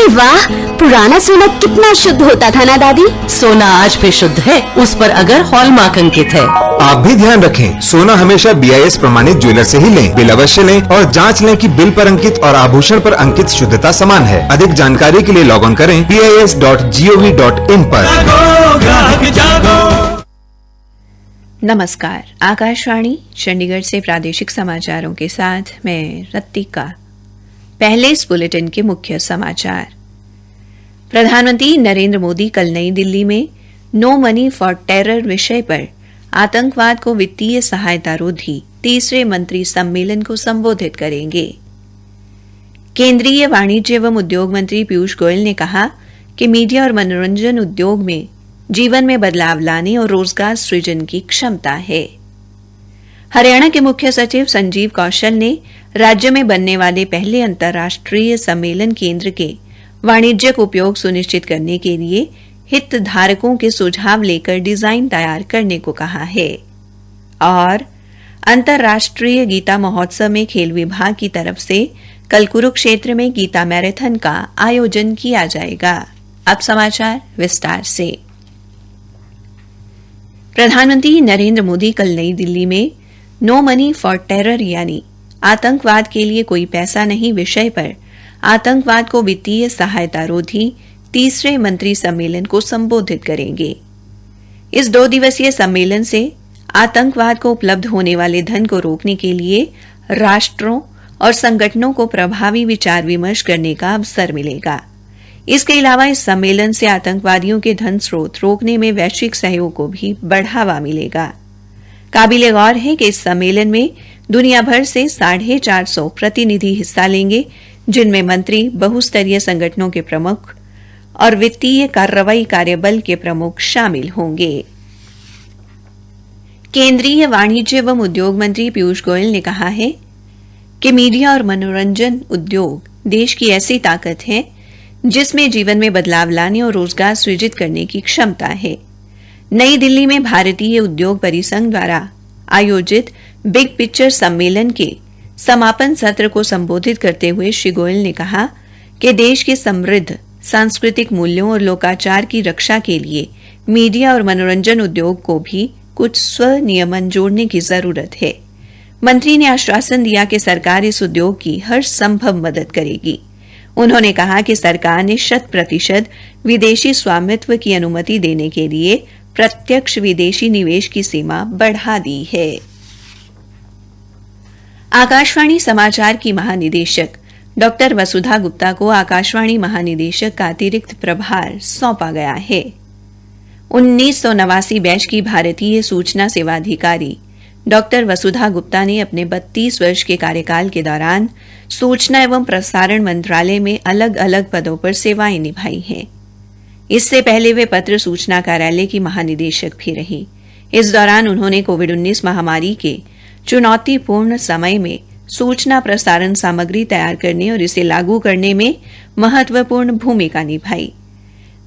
वाह, पुराना सोना कितना शुद्ध होता था ना दादी। सोना आज भी शुद्ध है, उस पर अगर हॉलमार्क अंकित है। आप भी ध्यान रखें, सोना हमेशा BIS प्रमाणित ज्वेलर से ही लें। बिल अवश्य लें और जांच लें कि बिल पर अंकित और आभूषण पर अंकित शुद्धता समान है। अधिक जानकारी के लिए लॉग ऑन करें BIS.gov.in पर। नमस्कार, आकाशवाणी चंडीगढ़ से प्रादेशिक समाचारों के साथ मैं रत्तिका। पहले इस बुलेटिन के मुख्य समाचार। प्रधानमंत्री नरेंद्र मोदी कल नई दिल्ली में नो मनी फॉर टेरर विषय पर आतंकवाद को वित्तीय सहायता रोधी तीसरे मंत्री सम्मेलन को संबोधित करेंगे। केंद्रीय वाणिज्य एवं उद्योग मंत्री पीयूष गोयल ने कहा कि मीडिया और मनोरंजन उद्योग में जीवन में बदलाव लाने और रोजगार सृजन की क्षमता है। हरियाणा के मुख्य सचिव संजीव कौशल ने राज्य में बनने वाले पहले अंतर्राष्ट्रीय सम्मेलन केंद्र के वाणिज्यिक उपयोग सुनिश्चित करने के लिए हितधारकों के सुझाव लेकर डिजाइन तैयार करने को कहा है। और अंतर्राष्ट्रीय गीता महोत्सव में खेल विभाग की तरफ से कल कुरुक्षेत्र में गीता मैराथन का आयोजन किया जाएगा। अब समाचार विस्तार से। प्रधानमंत्री नरेंद्र मोदी कल नई दिल्ली में नो मनी फॉर टेरर यानी आतंकवाद के लिए कोई पैसा नहीं विषय पर आतंकवाद को वित्तीय सहायता रोधी तीसरे मंत्री सम्मेलन को संबोधित करेंगे। इस 2 दिवसीय सम्मेलन से आतंकवाद को उपलब्ध होने वाले धन को रोकने के लिए राष्ट्रों और संगठनों को प्रभावी विचार विमर्श करने का अवसर मिलेगा। इसके अलावा इस सम्मेलन से आतंकवादियों के धन स्रोत रोकने में वैश्विक सहयोग को भी बढ़ावा मिलेगा। काबिले गौर है कि इस सम्मेलन में दुनिया भर से 450 प्रतिनिधि हिस्सा लेंगे, जिनमें मंत्री, बहुस्तरीय संगठनों के प्रमुख और वित्तीय कार्रवाई कार्यबल के प्रमुख शामिल होंगे। केंद्रीय वाणिज्य एवं उद्योग मंत्री पीयूष गोयल ने कहा है कि मीडिया और मनोरंजन उद्योग देश की ऐसी ताकत है जिसमें जीवन में बदलाव लाने और रोजगार सृजित करने की क्षमता है। नई दिल्ली में भारतीय उद्योग परिसंघ द्वारा आयोजित बिग पिक्चर सम्मेलन के समापन सत्र को संबोधित करते हुए श्री गोयल ने कहा कि देश के समृद्ध सांस्कृतिक मूल्यों और लोकाचार की रक्षा के लिए मीडिया और मनोरंजन उद्योग को भी कुछ स्वनियमन जोड़ने की जरूरत है। मंत्री ने आश्वासन दिया कि सरकार इस उद्योग की हर संभव मदद करेगी। उन्होंने कहा कि सरकार ने 100% विदेशी स्वामित्व की अनुमति देने के लिए प्रत्यक्ष विदेशी निवेश की सीमा बढ़ा दी है। आकाशवाणी समाचार की महानिदेशक डॉ वसुधा गुप्ता को आकाशवाणी महानिदेशक का अतिरिक्त प्रभार सौंपा गया है। 1989 बैच की भारतीय सूचना सेवा अधिकारी डॉ वसुधा गुप्ता ने अपने 32 वर्ष के कार्यकाल के दौरान सूचना एवं प्रसारण मंत्रालय में अलग अलग पदों पर सेवाएं निभाई हैं। इससे पहले वे पत्र सूचना कार्यालय की महानिदेशक भी रही। इस दौरान उन्होंने कोविड-19 महामारी के चुनौतीपूर्ण समय में सूचना प्रसारण सामग्री तैयार करने और इसे लागू करने में महत्वपूर्ण भूमिका निभाई।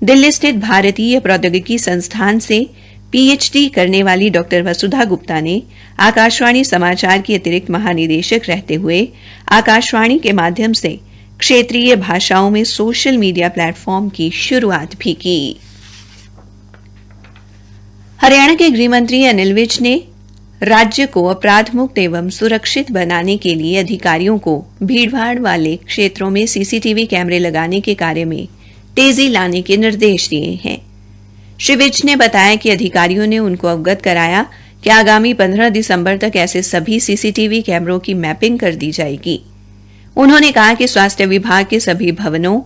दिल्ली स्थित भारतीय प्रौद्योगिकी संस्थान से PhD करने वाली डॉ वसुधा गुप्ता ने आकाशवाणी समाचार की अतिरिक्त महानिदेशक रहते हुए आकाशवाणी के माध्यम से क्षेत्रीय भाषाओं में सोशल मीडिया प्लेटफॉर्म की शुरुआत भी की। हरियाणा के गृह मंत्री अनिल विज ने राज्य को अपराध मुक्त एवं सुरक्षित बनाने के लिए अधिकारियों को भीड़भाड़ वाले क्षेत्रों में CCTV कैमरे लगाने के कार्य में तेजी लाने के निर्देश दिए हैं। श्री विज ने बताया कि अधिकारियों ने उनको अवगत कराया कि आगामी 15 दिसंबर तक ऐसे सभी CCTV कैमरों की मैपिंग कर दी जाएगी। उन्होंने कहा कि स्वास्थ्य विभाग के सभी भवनों,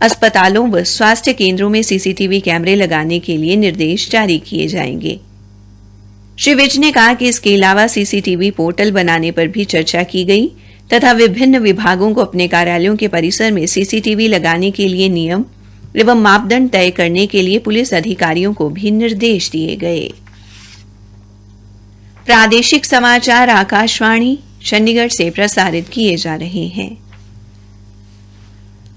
अस्पतालों व स्वास्थ्य केंद्रों में CCTV कैमरे लगाने के लिए निर्देश जारी किए जाएंगे। श्री विज ने कहा कि इसके अलावा CCTV पोर्टल बनाने पर भी चर्चा की गई तथा विभिन्न विभागों को अपने कार्यालयों के परिसर में CCTV लगाने के लिए नियम एवं मापदंड तय करने के लिए पुलिस अधिकारियों को भी निर्देश दिए गए। प्रादेशिक समाचार आकाशवाणी चंडीगढ़ से प्रसारित किए जा रहे हैं।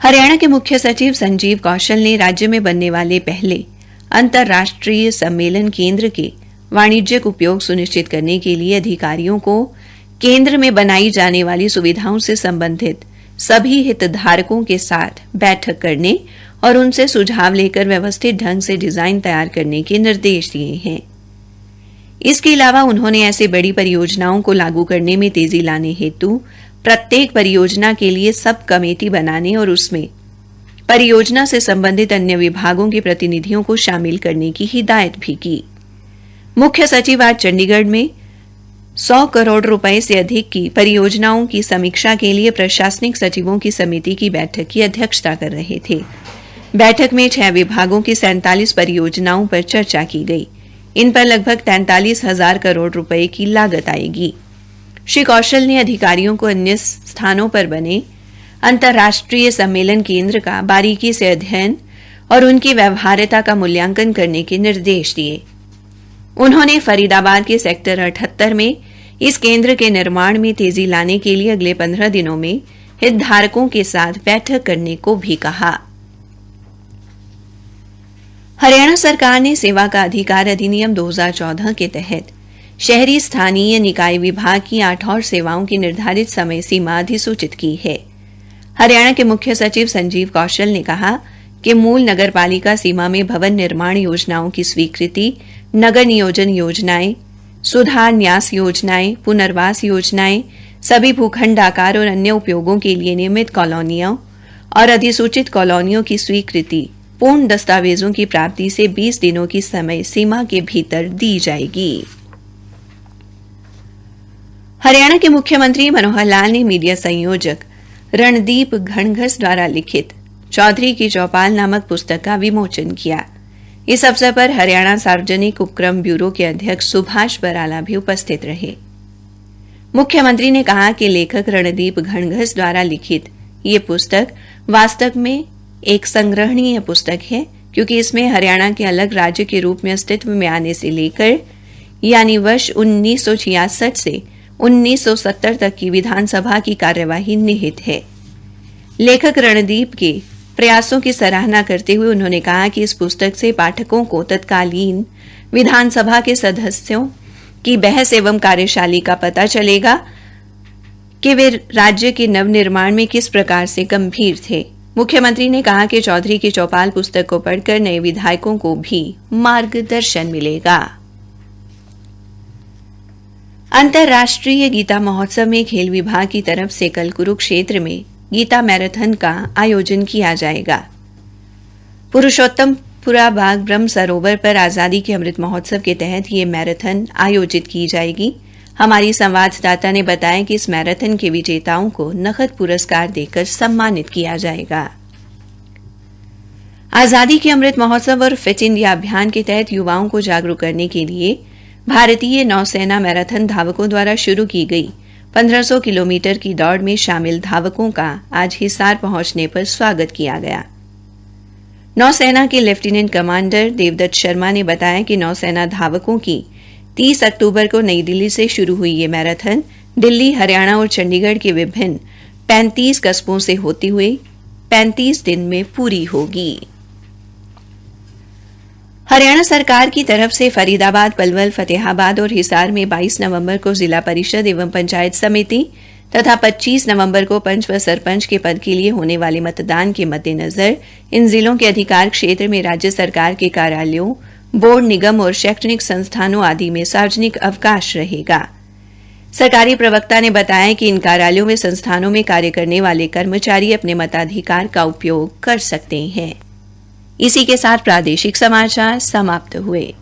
हरियाणा के मुख्य सचिव संजीव कौशल ने राज्य में बनने वाले पहले अंतर्राष्ट्रीय सम्मेलन केंद्र के वाणिज्यिक उपयोग सुनिश्चित करने के लिए अधिकारियों को केंद्र में बनाई जाने वाली सुविधाओं से संबंधित सभी हितधारकों के साथ बैठक करने और उनसे सुझाव लेकर व्यवस्थित ढंग से डिजाइन तैयार करने के निर्देश दिए हैं। इसके अलावा उन्होंने ऐसे बड़ी परियोजनाओं को लागू करने में तेजी लाने हेतु प्रत्येक परियोजना के लिए सब कमेटी बनाने और उसमें परियोजना से संबंधित अन्य विभागों के प्रतिनिधियों को शामिल करने की हिदायत भी की। मुख्य सचिव आज चंडीगढ़ में 100 करोड़ रुपए से अधिक की परियोजनाओं की समीक्षा के लिए प्रशासनिक सचिवों की समिति की बैठक की अध्यक्षता कर रहे थे। बैठक में 6 विभागों की 47 परियोजनाओं पर चर्चा की गई। इन पर लगभग 43,000 करोड़ रुपए की लागत आएगी। श्री कौशल ने अधिकारियों को अन्य स्थानों पर बने अंतर्राष्ट्रीय सम्मेलन केंद्र का बारीकी से अध्ययन और उनकी व्यवहार्यता का मूल्यांकन करने के निर्देश दिए। उन्होंने फरीदाबाद के सेक्टर 78 में इस केंद्र के निर्माण में तेजी लाने के लिए अगले 15 दिनों में हितधारकों के साथ बैठक करने को भी कहा। हरियाणा सरकार ने सेवा का अधिकार अधिनियम 2014 के तहत शहरी स्थानीय निकाय विभाग की 8 और सेवाओं की निर्धारित समय सीमा अधिसूचित की है। हरियाणा के मुख्य सचिव संजीव कौशल ने कहा कि मूल नगरपालिका सीमा में भवन निर्माण योजनाओं की स्वीकृति, नगर नियोजन योजनाएं, सुधार न्यास योजनाएं, पुनर्वास योजनाएं, सभी भूखंड आकार और अन्य उपयोगों के लिए नियमित कॉलोनियों और अधिसूचित कॉलोनियों की स्वीकृति पूर्ण दस्तावेजों की प्राप्ति से 20 दिनों की समय सीमा के भीतर दी जाएगी। हरियाणा के मुख्यमंत्री मनोहर लाल ने मीडिया संयोजक रणदीप घणघस द्वारा लिखित चौधरी की चौपाल नामक पुस्तक का विमोचन किया। इस अवसर पर हरियाणा सार्वजनिक उपक्रम ब्यूरो के अध्यक्ष सुभाष बराला भी उपस्थित रहे। मुख्यमंत्री ने कहा कि लेखक रणदीप घणघस द्वारा लिखित ये पुस्तक वास्तव में एक संग्रहणीय पुस्तक है, क्योंकि इसमें हरियाणा के अलग राज्य के रूप में अस्तित्व में आने से लेकर यानी वर्ष 1966 से 1970 तक की विधानसभा की कार्यवाही निहित है। लेखक रणदीप के प्रयासों की सराहना करते हुए उन्होंने कहा कि इस पुस्तक से पाठकों को तत्कालीन विधानसभा के सदस्यों की बहस एवं कार्यशाली का पता चलेगा कि वे राज्य के नवनिर्माण में किस प्रकार से गंभीर थे। मुख्यमंत्री ने कहा कि चौधरी की चौपाल पुस्तक को पढ़कर नए विधायकों को भी मार्गदर्शन मिलेगा। अंतर्राष्ट्रीय गीता महोत्सव में खेल विभाग की तरफ से कल कुरुक्षेत्र में गीता मैराथन का आयोजन किया जाएगा। पुरुषोत्तमपुरा बाग ब्रह्म सरोवर पर आजादी के अमृत महोत्सव के तहत ये मैराथन आयोजित की जाएगी। हमारी संवाददाता ने बताया कि इस मैराथन के विजेताओं को नकद पुरस्कार देकर सम्मानित किया जाएगा। आजादी के अमृत महोत्सव और फिट इंडिया अभियान के तहत युवाओं को जागरूक करने के लिए भारतीय नौसेना मैराथन धावकों द्वारा शुरू की गई 1500 किलोमीटर की दौड़ में शामिल धावकों का आज हिसार पहुंचने पर स्वागत किया गया। नौसेना के लेफ्टिनेंट कमांडर देवदत्त शर्मा ने बताया कि नौसेना धावकों की 30 अक्टूबर को नई दिल्ली से शुरू हुई ये मैराथन दिल्ली, हरियाणा और चंडीगढ़ के विभिन्न 35 कस्बों से होती हुई 35 दिन में पूरी होगी। हरियाणा सरकार की तरफ से फरीदाबाद, पलवल, फतेहाबाद और हिसार में 22 नवंबर को जिला परिषद एवं पंचायत समिति तथा 25 नवंबर को पंच व सरपंच के पद के लिए होने वाले मतदान के मद्देनजर इन जिलों के अधिकार क्षेत्र में राज्य सरकार के कार्यालयों, बोर्ड, निगम और शैक्षणिक संस्थानों आदि में सार्वजनिक अवकाश रहेगा। सरकारी प्रवक्ता ने बताया कि इन कार्यालयों में संस्थानों में कार्य करने वाले कर्मचारी अपने मताधिकार का उपयोग कर सकते हैं। इसी के साथ प्रादेशिक समाचार समाप्त हुए।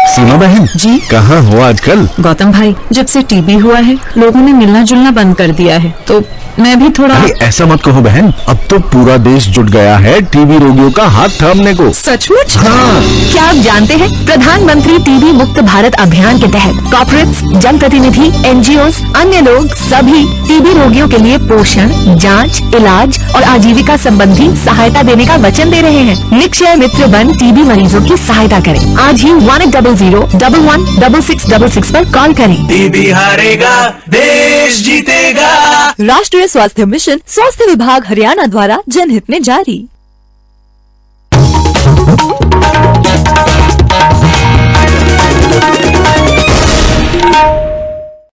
सीमा बहन जी कहाँ हो आजकल? गौतम भाई, जब से टीबी हुआ है लोगों ने मिलना जुलना बंद कर दिया है, तो मैं भी थोड़ा। अरे ऐसा मत कहो बहन, अब तो पूरा देश जुट गया है टीबी रोगियों का हाथ थामने को। सचमुच? हाँ। क्या आप जानते हैं प्रधानमंत्री टीबी मुक्त भारत अभियान के तहत कॉर्पोरेट्स, जनप्रतिनिधि, एनजीओ, अन्य लोग सभी टीबी रोगियों के लिए पोषण, जांच, इलाज और आजीविका संबंधी सहायता देने का वचन दे रहे हैं। निक्षय मित्र बन टीबी मरीजों की सहायता करें। आज ही 1800-116666 पर कॉल करें। टीबी हारेगा देश जीतेगा। राष्ट्रीय स्वास्थ्य मिशन, स्वास्थ्य विभाग हरियाणा द्वारा जनहित में जारी।